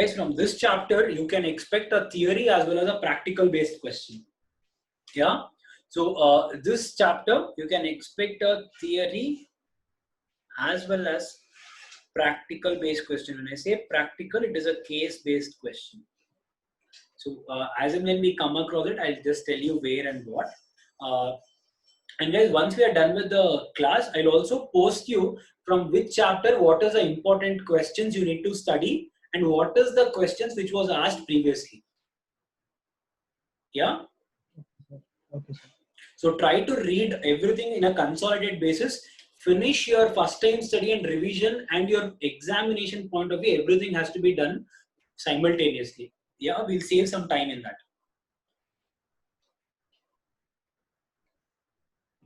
guys, from this chapter, you can expect a theory as well as a practical based question. Yeah. So this chapter, you can expect a theory as well as practical based question. When I say practical, it is a case based question. So as and when we come across it, I'll just tell you where and what. And guys, once we are done with the class, I'll also post you from which chapter, what is the important questions you need to study, and what is the questions which was asked previously. Yeah. Okay, sir. So try to read everything in a consolidated basis. Finish your first time study and revision and your examination point of view. Everything has to be done simultaneously. Yeah, we'll save some time in that.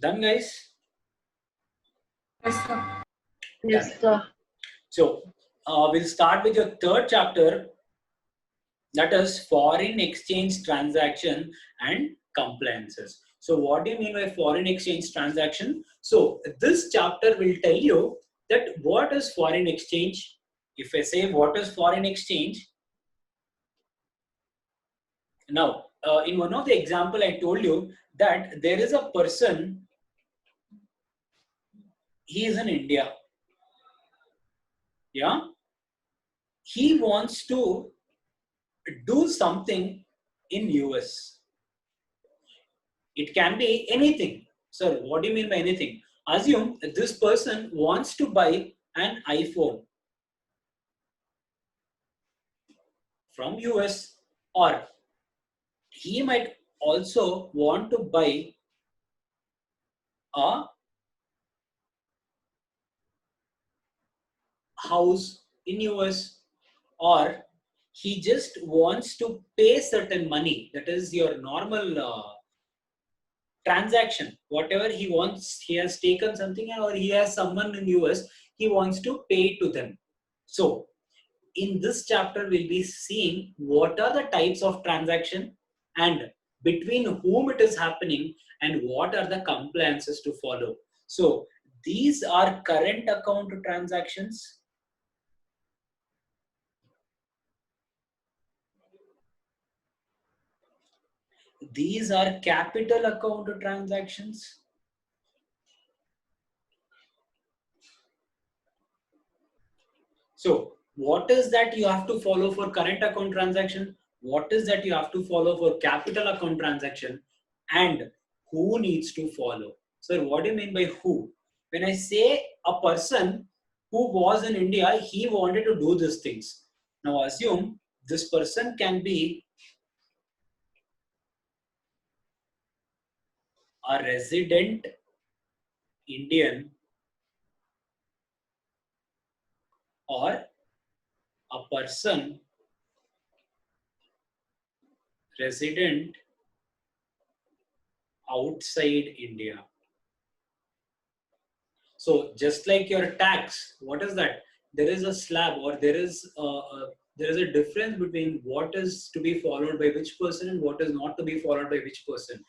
Done, guys? Yes, sir. Yes, sir. So we'll start with your third chapter, that is foreign exchange transaction and compliances. So what do you mean by foreign exchange transaction? So this chapter will tell you that what is foreign exchange. If I say what is foreign exchange, now in one of the example I told you that there is a person, he is in India. Yeah, he wants to do something in US. It can be anything. Sir, what do you mean by anything? Assume this person wants to buy an iPhone from US, or he might also want to buy a house in US, or he just wants to pay certain money, that is your normal transaction, whatever he wants. He has taken something, or he has someone in US, he wants to pay to them. So in this chapter, we'll be seeing what are the types of transaction and between whom it is happening and what are the compliances to follow. So these are current account transactions. These are capital account transactions. So what is that you have to follow for current account transaction? What is that you have to follow for capital account transaction? And who needs to follow? Sir, what do you mean by who? When I say a person who was in India, he wanted to do these things. Now assume this person can be a resident Indian or a person resident outside India. So just like your tax, what is that? There is a slab, or there is a difference between what is to be followed by which person and what is not to be followed by which person.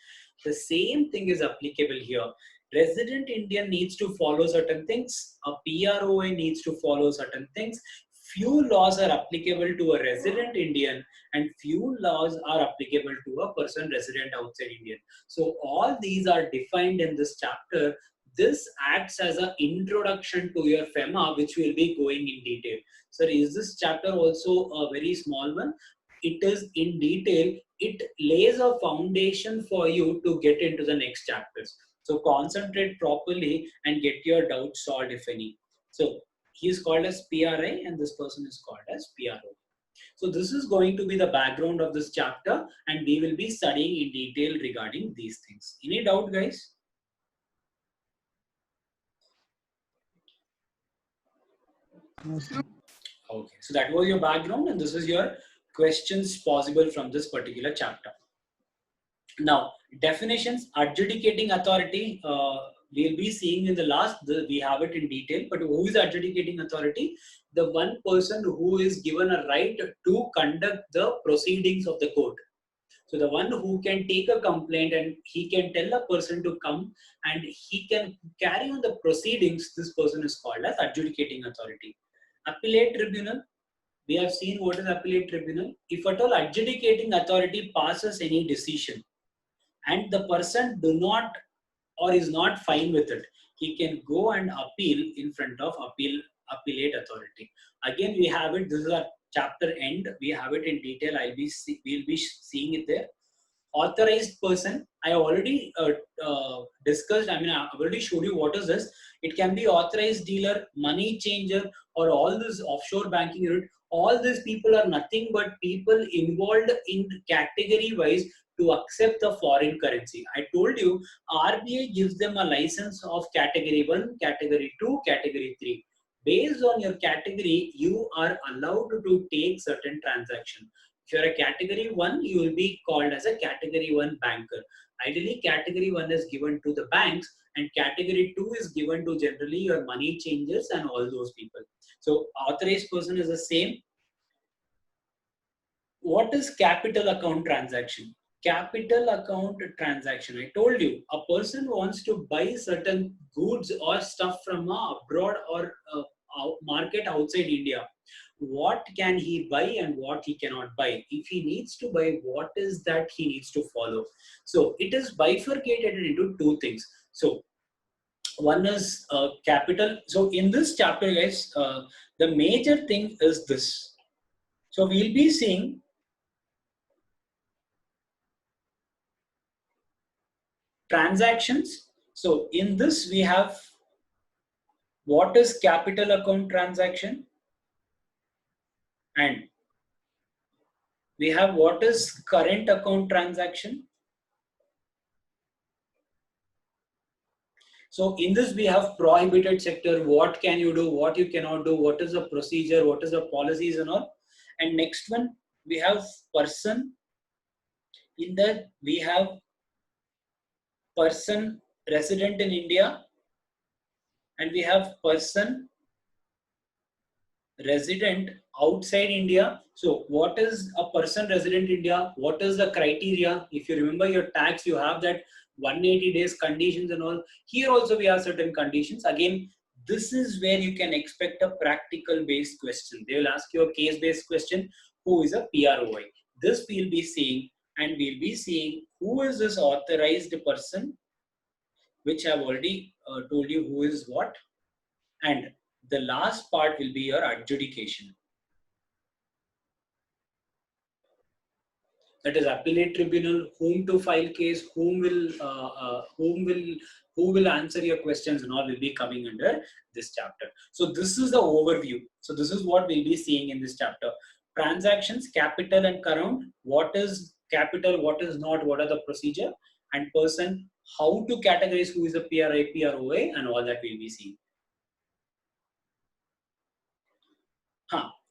The same thing is applicable here. Resident Indian needs to follow certain things. A PROA needs to follow certain things. Few laws are applicable to a resident Indian and few laws are applicable to a person resident outside Indian. So all these are defined in this chapter. This acts as an introduction to your FEMA, which will be going in detail. Sir, is this chapter also a very small one? It is in detail. It lays a foundation for you to get into the next chapters. So concentrate properly and get your doubts solved if any. So he is called as PRA and this person is called as PRO. So this is going to be the background of this chapter and we will be studying in detail regarding these things. Any doubt, guys? Okay, so that was your background and this is your questions possible from this particular chapter. Now, definitions, adjudicating authority, we'll be seeing in the last, we have it in detail, but who is adjudicating authority? The one person who is given a right to conduct the proceedings of the court. So the one who can take a complaint and he can tell a person to come and he can carry on the proceedings, this person is called as adjudicating authority. Appellate tribunal, we have seen what is appellate tribunal. If at all adjudicating authority passes any decision and the person do not or is not fine with it, he can go and appeal in front of appellate authority. Again, we have it. This is our chapter end. We have it in detail. We'll be seeing it there. Authorized person, I already discussed. I mean, I already showed you what is this. It can be authorized dealer, money changer, or all this offshore banking unit. All these people are nothing but people involved in category wise to accept the foreign currency. I told you RBI gives them a license of category 1, category 2, category 3. Based on your category, you are allowed to take certain transaction. If you're a category 1, you will be called as a category 1 banker. Ideally, category 1 is given to the banks and category 2 is given to generally your money changers and all those people. So authorized person is the same. What is capital account transaction? Capital account transaction. I told you, a person wants to buy certain goods or stuff from abroad or market outside India. What can he buy and what he cannot buy? If he needs to buy, what is that he needs to follow? So it is bifurcated into two things. So one is capital. So in this chapter, guys, the major thing is this. So we'll be seeing transactions. So in this we have what is capital account transaction, and we have what is current account transaction. So in this we have prohibited sector, what can you do, what you cannot do, what is the procedure, what is the policies and all. And next one we have person. In that we have person resident in India, and we have person resident outside India. So what is a person resident in India? What is the criteria? If you remember your tax, you have that 180 days conditions and all. Here also we have certain conditions. Again, this is where you can expect a practical based question. They will ask you a case based question. Who is a PROI? This we'll be seeing, and we'll be seeing who is this authorized person, which I've already told you who is what. And the last part will be your adjudication. That is appellate tribunal, whom to file case, who will answer your questions and all will be coming under this chapter. So this is the overview. So this is what we'll be seeing in this chapter. Transactions, capital and current, what is capital, what is not, what are the procedure, and person, how to categorize who is a PRI, PROA, and all that we'll be seeing.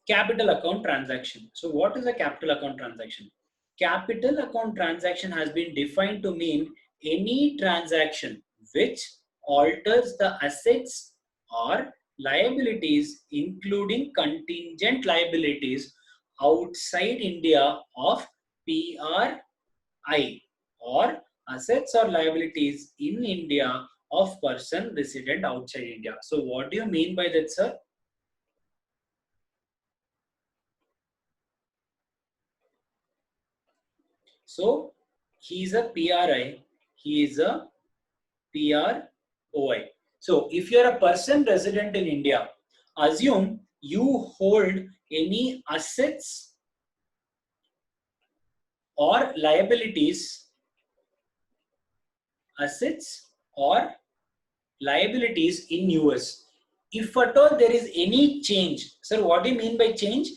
Capital account transaction. So what is a capital account transaction? Capital account transaction has been defined to mean any transaction which alters the assets or liabilities, including contingent liabilities outside India of PRI, or assets or liabilities in India of person resident outside India. So what do you mean by that, sir? So he is a PRI, he is a PROI. So if you are a person resident in India, assume you hold any assets or liabilities, in US. If at all there is any change, sir, what do you mean by change?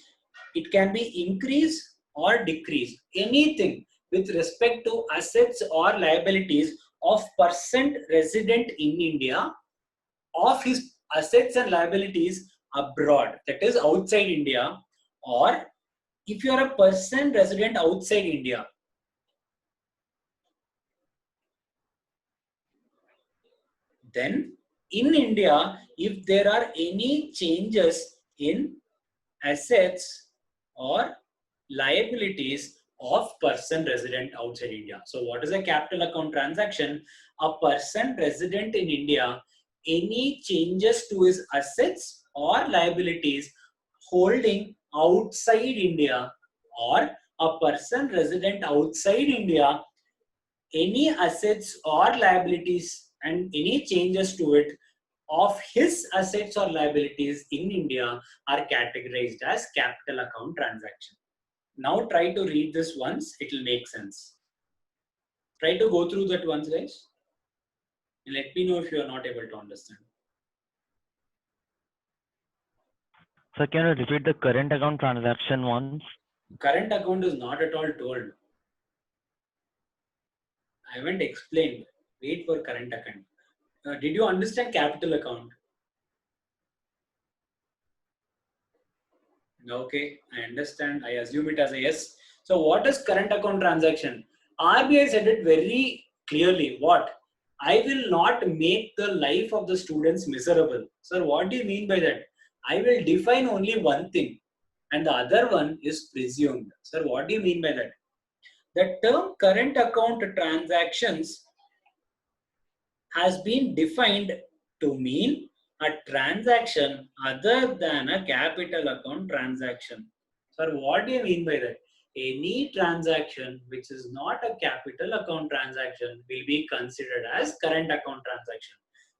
It can be increase or decrease, anything with respect to assets or liabilities of person resident in India, of his assets and liabilities abroad, that is outside India, or if you are a person resident outside India, then in India, if there are any changes in assets or liabilities of person resident outside India. So what is a capital account transaction? A person resident in India, any changes to his assets or liabilities holding outside India or a person resident outside India, any assets or liabilities and any changes to it of his assets or liabilities in India are categorized as capital account transaction. Now try to read this once, it will make sense. Try to go through that once, guys. And let me know if you are not able to understand. So can you repeat the current account transaction once? Current account is not at all told. I haven't explained. Wait for current account. Did you understand capital account? Okay, I understand. I assume it as a yes. So what is current account transaction? RBI said it very clearly. What? I will not make the life of the students miserable. Sir, what do you mean by that? I will define only one thing and the other one is presumed. Sir, what do you mean by that? The term current account transactions has been defined to mean a transaction other than a capital account transaction. Sir, what do you mean by that? Any transaction which is not a capital account transaction will be considered as current account transaction.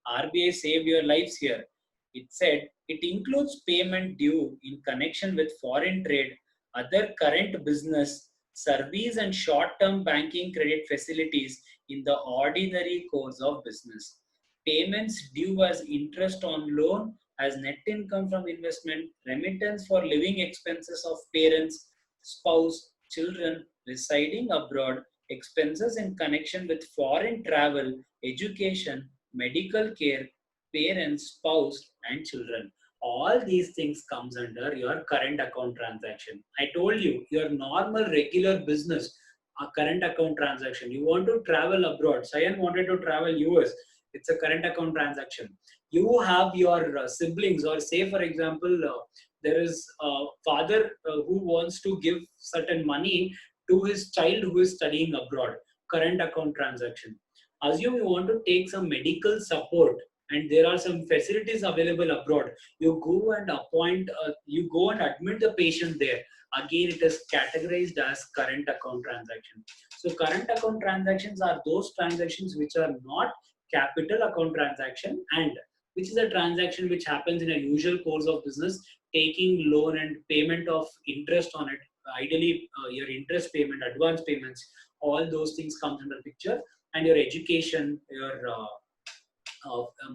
RBI saved your lives here. It said it includes payment due in connection with foreign trade, other current business, service and short-term banking credit facilities in the ordinary course of business. Payments due as interest on loan, as net income from investment, remittance for living expenses of parents, spouse, children residing abroad, expenses in connection with foreign travel, education, medical care, parents, spouse, and children. All these things comes under your current account transaction. I told you, your normal regular business, a current account transaction. You want to travel abroad. Sayan wanted to travel US. It's a current account transaction. You have your siblings, or say for example, there is a father who wants to give certain money to his child who is studying abroad. Current account transaction. Assume you want to take some medical support and there are some facilities available abroad. You go and you go and admit the patient there. Again, it is categorized as current account transaction. So current account transactions are those transactions which are not capital account transaction, and which is a transaction which happens in a usual course of business, taking loan and payment of interest on it. Ideally, your interest payment, advance payments, all those things come under picture, and your education, your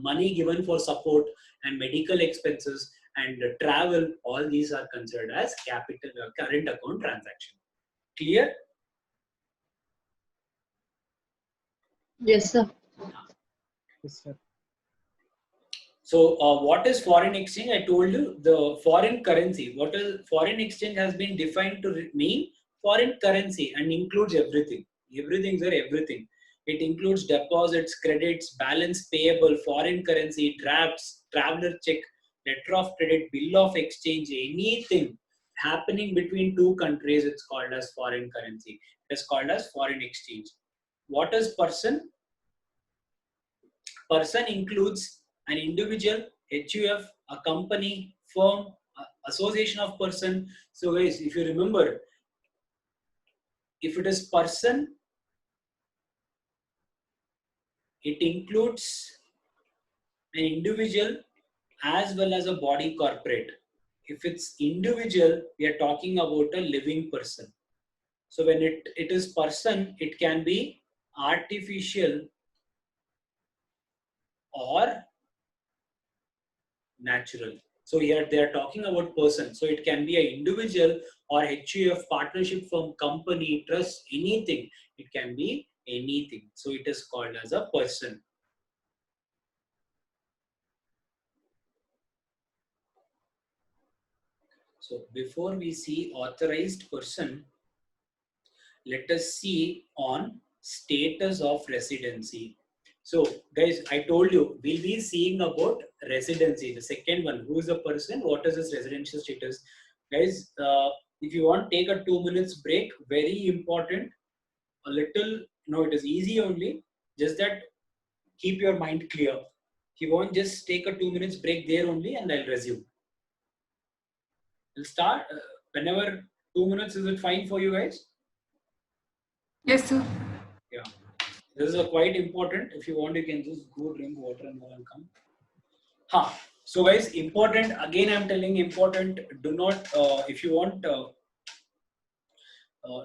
money given for support and medical expenses and travel, all these are considered as capital current account transaction. Clear? Yes, sir. Yes, sir. So what is foreign exchange? I told you the foreign currency. What is foreign exchange has been defined to mean foreign currency and includes everything. Everything, sir, everything. It includes deposits, credits, balance payable, foreign currency, drafts, traveler check, letter of credit, bill of exchange, anything happening between two countries, it's called as foreign currency. It's called as foreign exchange. What is person? Person includes an individual, HUF, a company, firm, association of person. So guys, if you remember, if it is person, it includes an individual as well as a body corporate. If it's individual, we are talking about a living person. So when it is person, it can be artificial or natural. So here they are talking about person. So it can be an individual or HUF, partnership firm, company, trust, anything. It can be anything. So it is called as a person. So before we see authorized person, let us see on status of residency. So guys, I told you, we'll be seeing about residency. The second one, who is the person, what is his residential status? Guys, if you want, take a 2 minutes break, very important. A little, it is easy only, just that keep your mind clear. If you want, just take a 2 minutes break there only and I'll resume. We'll start whenever 2 minutes. Is it fine for you guys? Yes, sir. Yeah. This is a quite important. If you want, you can just go drink water and then come. So guys, important. Again, I'm telling important. Do not. If you want.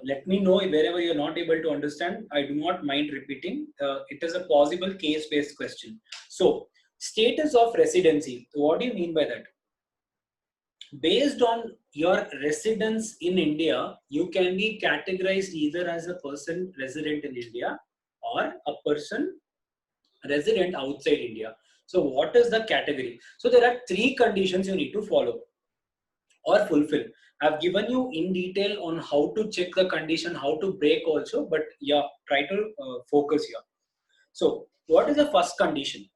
Let me know wherever you're not able to understand. I do not mind repeating. It is a possible case-based question. So, status of residency. What do you mean by that? Based on your residence in India, you can be categorized either as a person resident in India or a person resident outside India. So, what is the category? So, there are 3 conditions you need to follow or fulfill. I've given you in detail on how to check the condition, how to break also, but yeah, try to focus here. So, what is the first condition?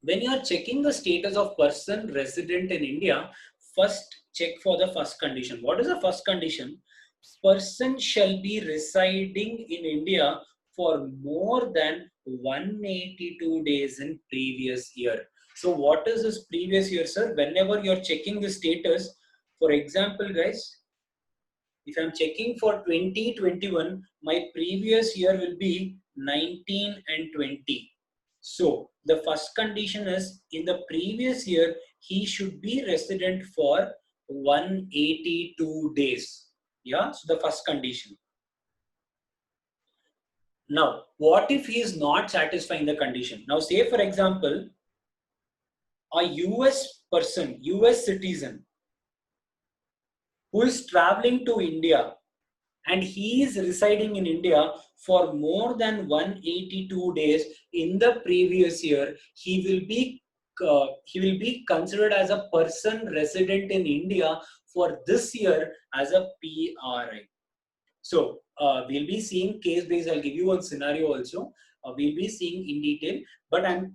When you are checking the status of person resident in India, first check for the first condition. What is the first condition? Person shall be residing in India for more than 182 days in previous year. So what is this previous year, sir? Whenever you're checking the status, for example, guys, if I'm checking for 2021, my previous year will be 19 and 20. So the first condition is in the previous year, he should be resident for 182 days. Yeah, so the first condition. Now, what if he is not satisfying the condition? Now, say for example, a US person, US citizen who is traveling to India and he is residing in India for more than 182 days in the previous year, he will be considered as a person resident in India for this year as a PRI. So we'll be seeing case based. I'll give you one scenario also. We'll be seeing in detail, but I'm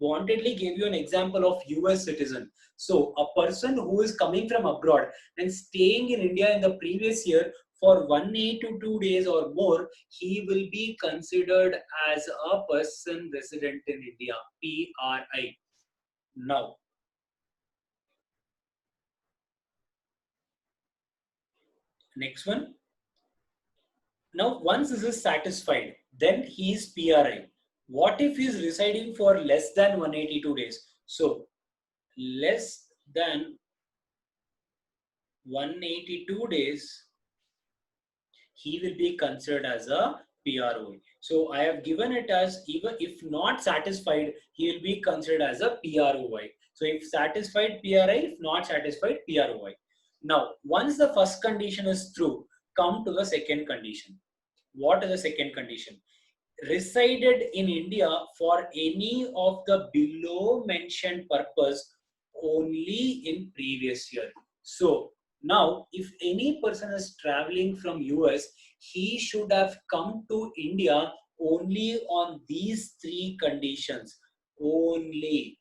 wantedly gave you an example of US citizen. So a person who is coming from abroad and staying in India in the previous year for 182 days or more, he will be considered as a person resident in India, PRI. Now, next one. Now, once this is satisfied, then he is PRI. What if he is residing for less than 182 days? So, less than 182 days, he will be considered as a PROI. So, I have given it as even if not satisfied, he will be considered as a PROI. So, if satisfied PRI, if not satisfied PROI. Now, once the first condition is true, come to the second condition. What is the second condition? Resided in India for any of the below mentioned purpose only in previous year. So now if any person is traveling from US, he should have come to India only on these 3 conditions only.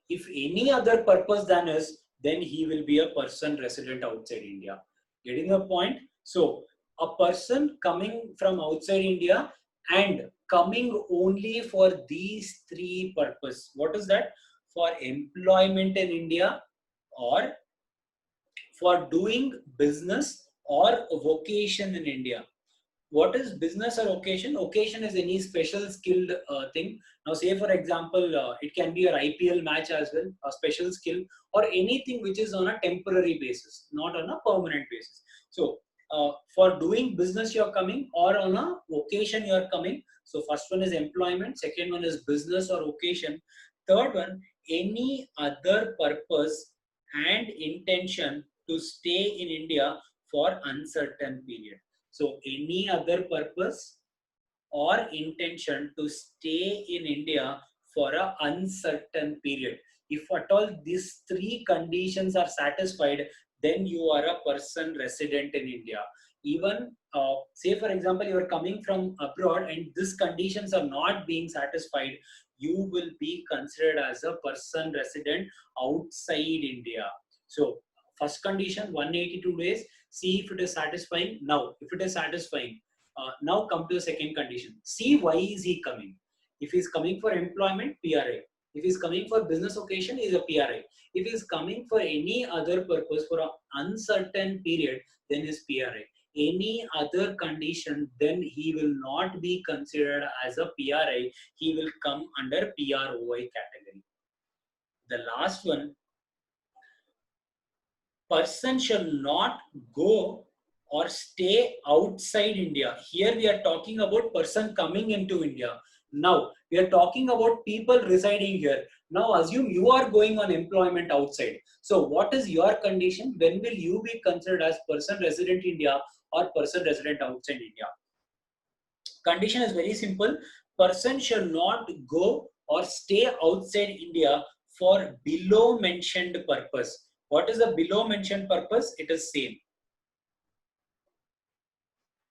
If any other purpose than is, then he will be a person resident outside India. Getting the point? So a person coming from outside India and coming only for these 3 purposes. What is that? For employment in India, or for doing business or vocation in India. What is business or occasion? Occasion is any special skilled thing. Now say for example, it can be an IPL match as well, a special skill, or anything which is on a temporary basis, not on a permanent basis. So for doing business you're coming, or on a occasion you're coming. So first one is employment, second one is business or occasion, third one any other purpose and intention to stay in India for uncertain period. So any other purpose or intention to stay in India for an uncertain period. If at all these 3 conditions are satisfied, then you are a person resident in India. Even say for example, you are coming from abroad and these conditions are not being satisfied, you will be considered as a person resident outside India. So first condition 182 days. See if it is satisfying. Now, if it is satisfying, now come to the second condition. See why is he coming. If he is coming for employment, PRA. If he's coming for business occasion, he's a PRI. If he's coming for any other purpose for an uncertain period, then he's PRI. Any other condition, then he will not be considered as a PRI. He will come under PROI category. The last one, person shall not go or stay outside India. Here we are talking about person coming into India. Now we are talking about people residing here. Now assume you are going on employment outside. So what is your condition? When will you be considered as person resident India or person resident outside India? Condition is very simple. Person shall not go or stay outside India for below mentioned purpose. What is the below mentioned purpose? It is same.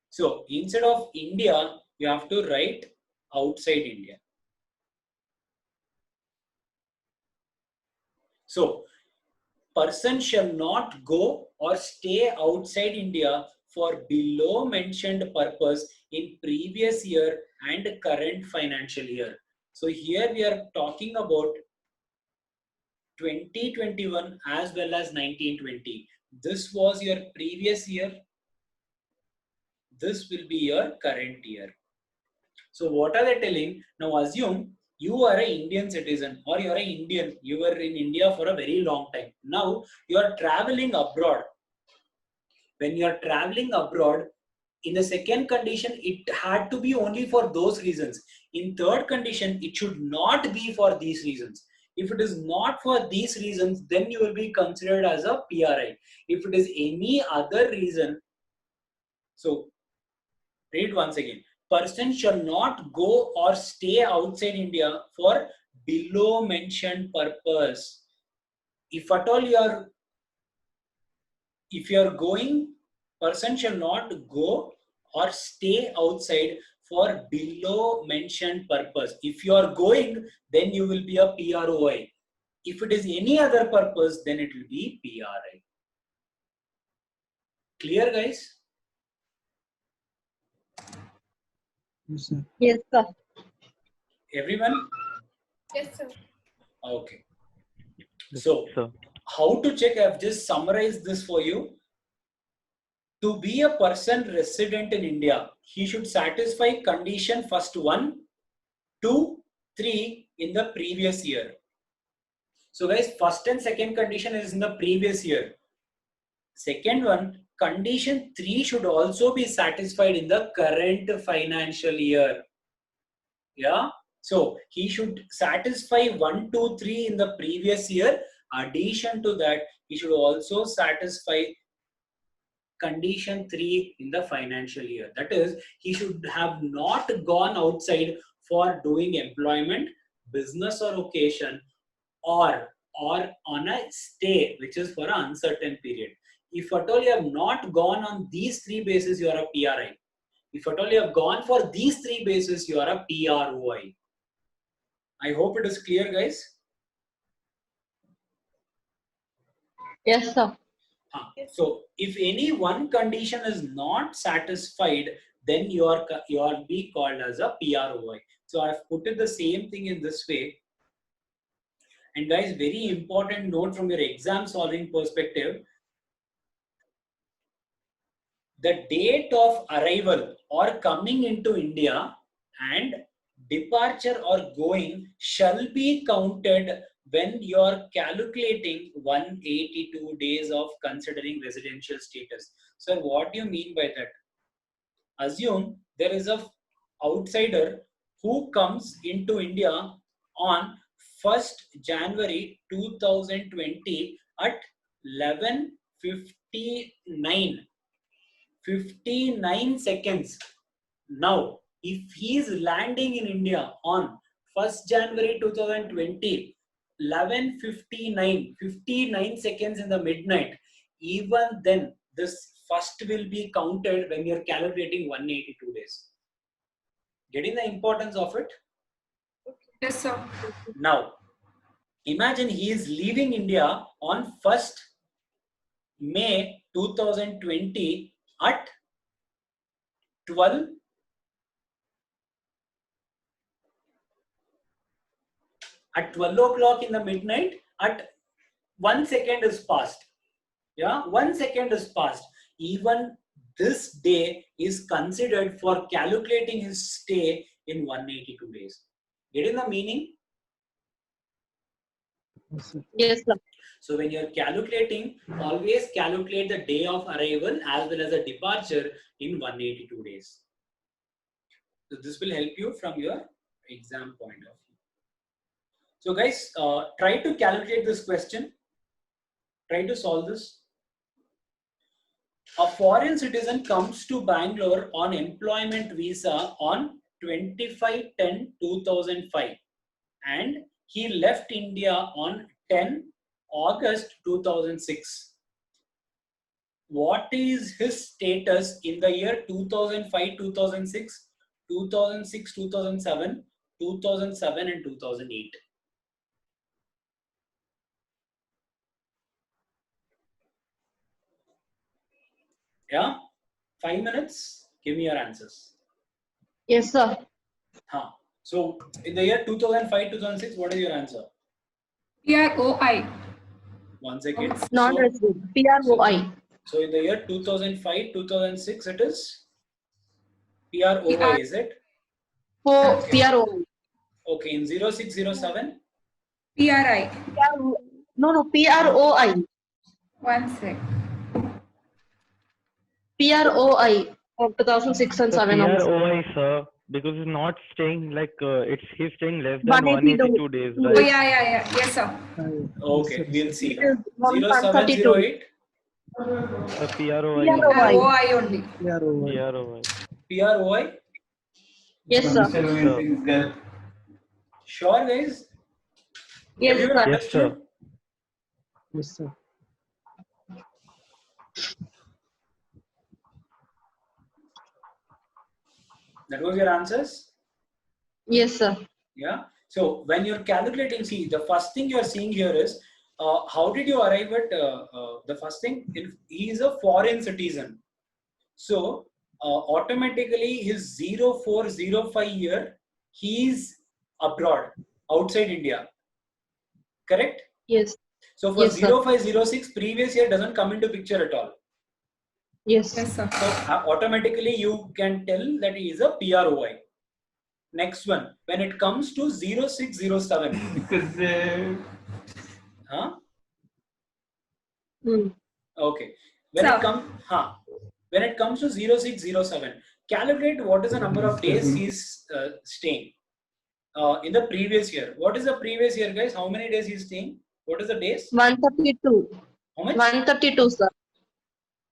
So instead of India, you have to write outside India. So person shall not go or stay outside India for below mentioned purpose in previous year and current financial year. So here we are talking about 2021 as well as 1920. This was your previous year. This will be your current year. So what are they telling? Now assume you are an Indian citizen or you are an Indian. You were in India for a very long time. Now you are traveling abroad. When you are traveling abroad, in the second condition, it had to be only for those reasons. In third condition, it should not be for these reasons. If it is not for these reasons, then you will be considered as a PRI. If it is any other reason, so read once again. Person shall not go or stay outside India for below mentioned purpose. If at all if you are going, person shall not go or stay outside for below mentioned purpose. If you are going, then you will be a PROI. If it is any other purpose, then it will be PRI. Clear, guys? Yes, sir. Yes, sir. Everyone? Yes, sir. Okay. So, So, how to check? I've just summarized this for you. To be a person resident in India, he should satisfy condition first 1, 2, 3 in the previous year. So guys, first and second condition is in the previous year. Second one, condition 3 should also be satisfied in the current financial year. Yeah. So he should satisfy 1, 2, 3 in the previous year. Addition to that, he should also satisfy condition 3 in the financial year. That is, he should have not gone outside for doing employment, business or occasion, or on a stay, which is for an uncertain period. If at all you have not gone on these 3 bases, you are a PRI. If at all you have gone for these 3 bases, you are a PROI. I hope it is clear, guys. Yes, sir. So if any one condition is not satisfied, then you are be called as a PROI. So I've put it the same thing in this way. And guys, very important note from your exam solving perspective. The date of arrival or coming into India and departure or going shall be counted when you are calculating 182 days of considering residential status. So what do you mean by that? Assume there is a outsider who comes into India on 1st January 2020 at 11:59 seconds. Now, if he is landing in India on 1st January 2020, 11:59 seconds in the midnight, even then this first will be counted when you're calculating 182 days. Getting the importance of it? Yes, sir. Now, imagine he is leaving India on 1st May 2020 at 12 At 12 o'clock in the midnight, at 1 second is passed. Yeah, 1 second is passed. Even this day is considered for calculating his stay in 182 days. Getting the meaning? Yes, sir. Yes, sir. So when you're calculating, always calculate the day of arrival as well as the departure in 182 days. So this will help you from your exam point of view. So guys, try to calculate this question. Try to solve this. A foreign citizen comes to Bangalore on employment visa on 25/10/2005 and he left India on 10 August 2006. What is his status in the year 2005, 2006, 2006, 2007, 2007 and 2008? Yeah, 5 minutes. Give me your answers. Yes, sir. Huh. So in the year 2005, 2006, what is your answer? PROI. 1 second. Non-resident. PROI. So in the year 2005, 2006, it is PROI, is it? Oh, PROI. Okay, in 0607, PRI. No, PROI. 1 sec. PROI of 2006 and So 7 also. PROI, sir, because he's not staying he's staying less than 182 182 days, Oh, right? yeah. Yes, sir. okay, we'll see. It is 132. 0708, The PROI. PROI. PROI only. Yeah, over. PROI. PROI. Yes, sir. Sir. Sure, guys? Yes, Everyone sir. Yes, understood? sir. Yes, sir. That was your answers? Yes, sir. Yeah. So when you're calculating, see, the first thing you're seeing here is how did you arrive at the first thing? He is a foreign citizen. So automatically his 0405 year, he's abroad, outside India. Correct? Yes. So for Yes, sir. 0506, previous year doesn't come into picture at all. Yes. Yes, sir. So automatically you can tell that he is a PROI. Next one, when it comes to 0607. Huh? Hmm. Okay. When it comes to 0607, calculate what is the number of days he's staying in the previous year. What is the previous year, guys? How many days he's staying? What is the days? 132. How much? 132, sir.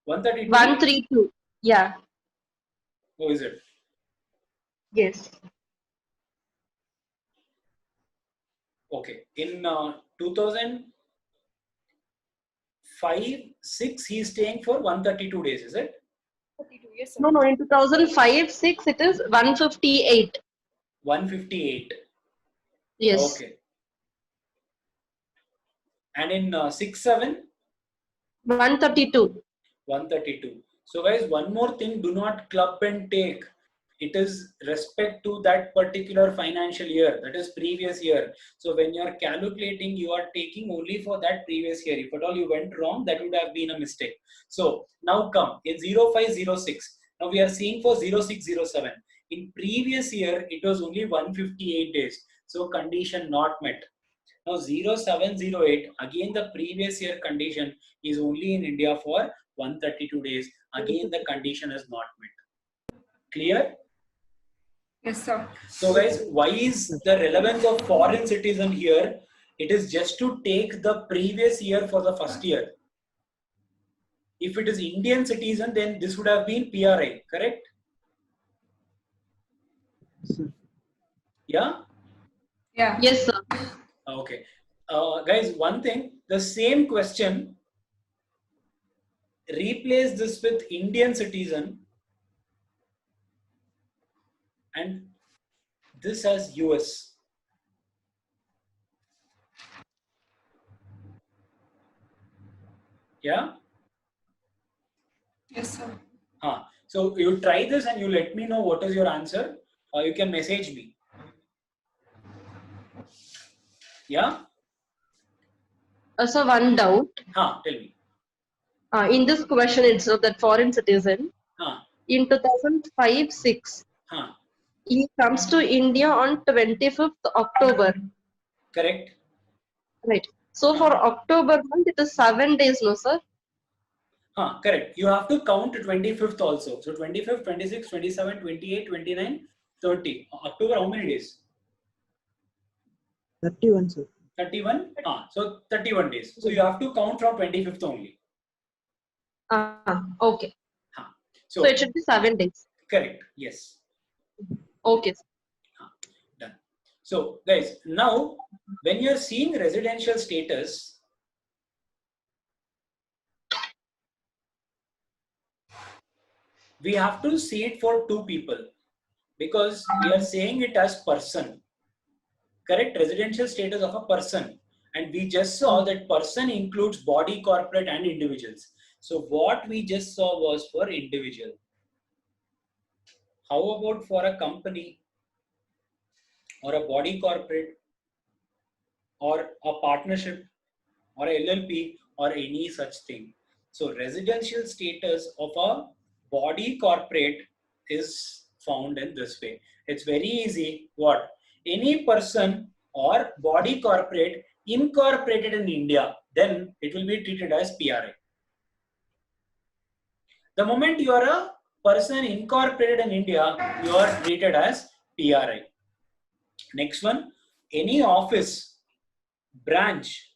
132. 132. Yeah. Who is it? Yes. Okay. In 2005-06, he's staying for 132 days, is it? 32. Yes, sir. No, in 2005-06, it is 158. 158. Yes. Okay. And in 6-7? 132. 132. So guys, one more thing, do not club and take. It is respect to that particular financial year, that is previous year. So when you are calculating, you are taking only for that previous year. If at all you went wrong, that would have been a mistake. So now come in 0506. Now we are seeing for 0607. In previous year, it was only 158 days. So condition not met. Now 0708, again the previous year condition is only in India for 132 days. Again the condition is not met. Clear? Yes, sir. So guys, why is the relevance of foreign citizen here? It is just to take the previous year for the first year. If it is Indian citizen, then this would have been PRI, correct? Yes, sir. Yeah? Yeah. Yes, sir. Okay. Guys, one thing, the same question, replace this with Indian citizen and this as US. Yeah? Yes, sir. So you try this and you let me know what is your answer, or you can message me. Yeah. So one doubt. Tell me. In this question itself, that foreign citizen Huh. in 2005-6, Huh. he comes to India on 25th October. Correct. Right. So for October month, it is 7 days, no, sir? Correct. You have to count 25th also. So 25th, 26th, 27th, 28th, 29th, 30th. October, how many days? 31, sir. 31. So 31 days. So you have to count from 25th only. Okay. So So it should be 7 days. correct. Yes. Okay, sir. Done. So guys, now when you're seeing residential status, we have to see it for two people because we are saying it as person. Correct? Residential status of a person. And we just saw that person includes body, corporate, and individuals. So what we just saw was for individual. How about for a company or a body corporate or a partnership or a LLP or any such thing? So residential status of a body corporate is found in this way. It's very easy. What? Any person or body corporate incorporated in India, then it will be treated as PRI. The moment you are a person incorporated in India, you are treated as PRI. Next one, any office, branch,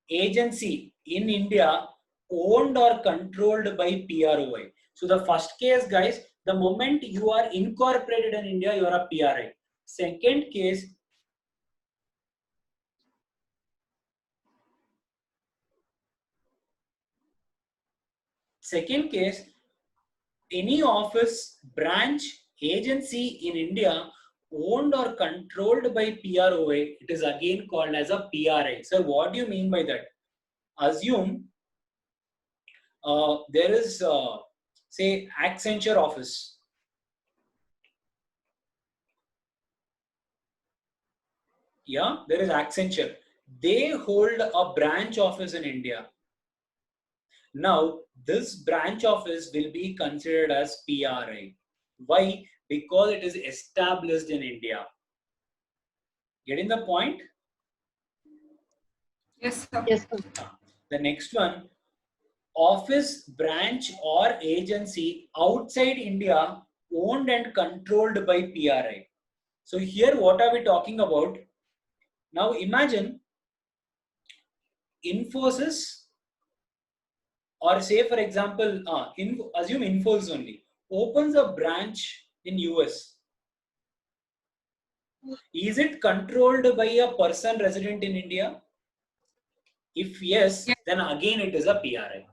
agency in India owned or controlled by PROI. So the first case, guys, the moment you are incorporated in India, you are a PRI. Second case, any office, branch, agency in India owned or controlled by PROI, it is again called as a PRI. So what do you mean by that? Assume there is, say, Accenture office. Yeah, there is Accenture. They hold a branch office in India. Now, this branch office will be considered as PRI. Why? Because it is established in India. Getting the point? Yes, sir. Yes, sir. The next one, office, branch or agency outside India owned and controlled by PRI. So here what are we talking about? Now imagine Infosys, or say for example, assume Infosys only, opens a branch in US. Is it controlled by a person resident in India? If yes, then again it is a PRI.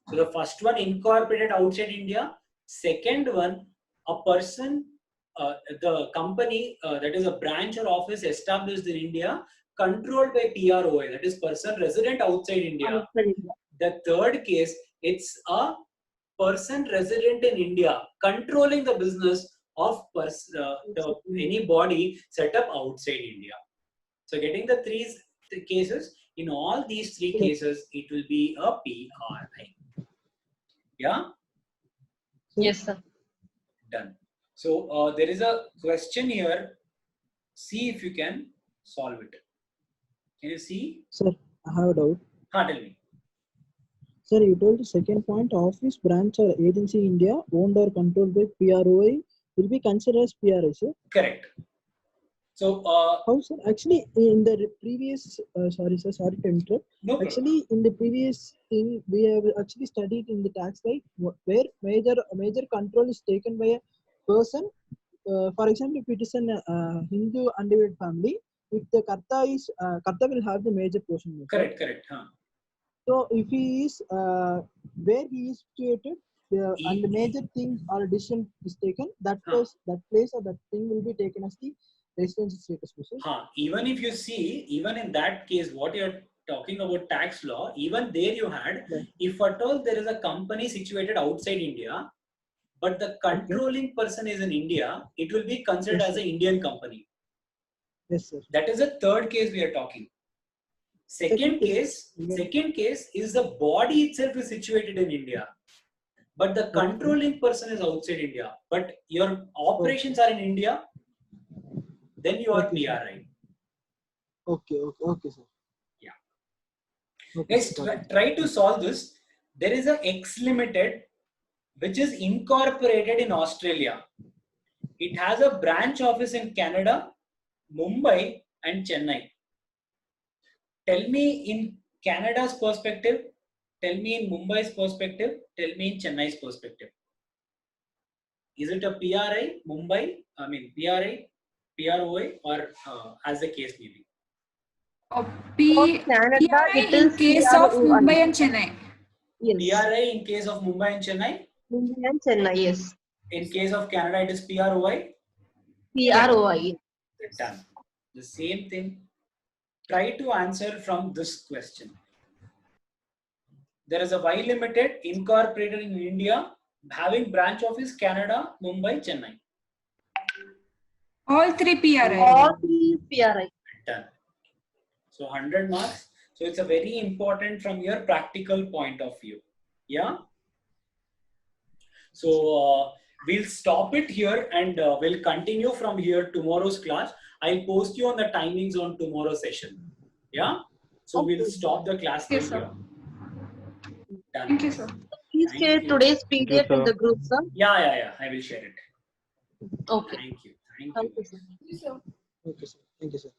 So the first one incorporated outside India. Second one, a person, the company that is a branch or office established in India, controlled by PROI, that is person resident outside India. Outside India. The third case, it's a person resident in India controlling the business of any body set up outside India. So getting the three cases, in all these three cases, it will be a PRI. Yeah? Yes, sir. Done. So there is a question here. See if you can solve it. Can you see? Sir, I have a doubt. Tell me. Sir, you told the second point, office, branch or agency in India owned or controlled by PROI will be considered as PRI, sir? Correct. So, how, sir? Actually, in the previous, sorry to interrupt. no problem. Actually, in the previous thing, we have actually studied in the tax right where major control is taken by a person. For example, if it is an Hindu undivided family, if the Karta will have the major portion. Correct. So if he is where he is situated, and the major thing or decision is taken, that place or that thing will be taken as the residential status. Even if you see, even in that case, what you're talking about tax law, even there you had, if at all there is a company situated outside India, but the controlling person is in India, it will be considered as an Indian company. Yes, sir. That is the third case we are talking. Second case, India. second case is the body itself is situated in India, but the controlling person is outside India. But your operations are in India, then you are Okay, sir. PRI. Okay, sir. Yeah. Okay, Guys, got it. try to solve this. There is a X Limited which is incorporated in Australia. It has a branch office in Canada, Mumbai, and Chennai. Tell me in Canada's perspective, tell me in Mumbai's perspective, tell me in Chennai's perspective. Is it a PRI, PRI, PROI, or as the case may be? Oh, For Canada, PRI it in is case of PROI. Mumbai and Chennai. Yes. PRI in case of Mumbai and Chennai. Mumbai and Chennai, yes. In case of Canada, it is PROI. PROI. Done. The same thing. Try to answer from this question. There is a Y Limited incorporated in India, having branch office Canada, Mumbai, Chennai. All three PRI. All three PRI. Done. So 100 marks. So it's a very important from your practical point of view. Yeah. So we'll stop it here and we'll continue from here tomorrow's class. I'll post you on the timings on tomorrow's session. Yeah. So we'll stop the class till Yes, sir. here. Done. Thank you, sir. Please Thank share you. today's Thank you, PDF in sir. the group, sir. Yeah. I will share it. Okay. Thank you. Thank you, sir. Thank you, sir. Okay, sir. Thank you, sir.